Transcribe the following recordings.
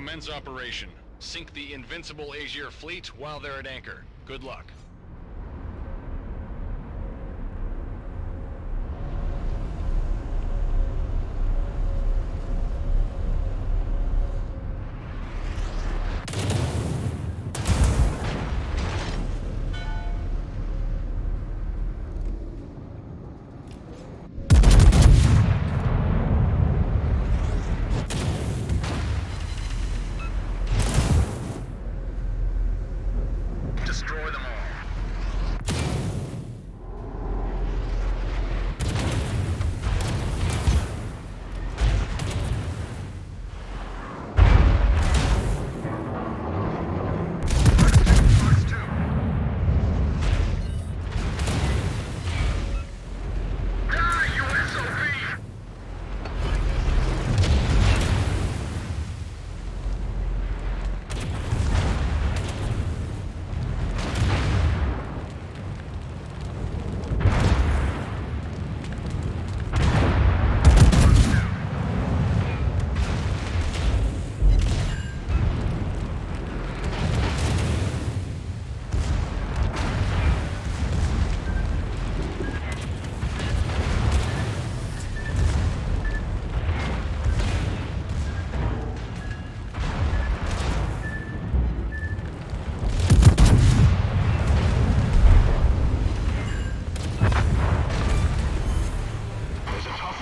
Commence operation. Sink the invincible Aegir fleet while they're at anchor. Good luck. Destroy them all.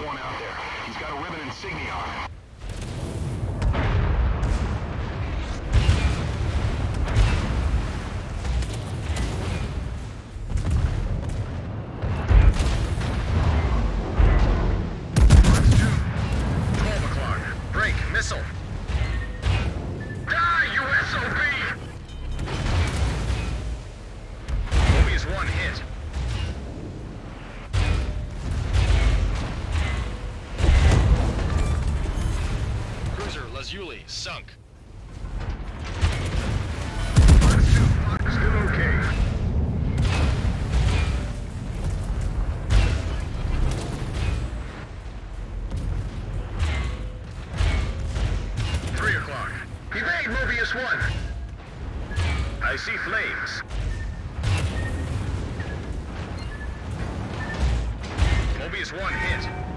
One out there. He's got a ribbon insignia on him. Missile! Die, you SOB! Mobius 1 hit. Cruiser Lazuli sunk. Still okay. Evade Mobius 1! I see flames. Mobius 1 hit.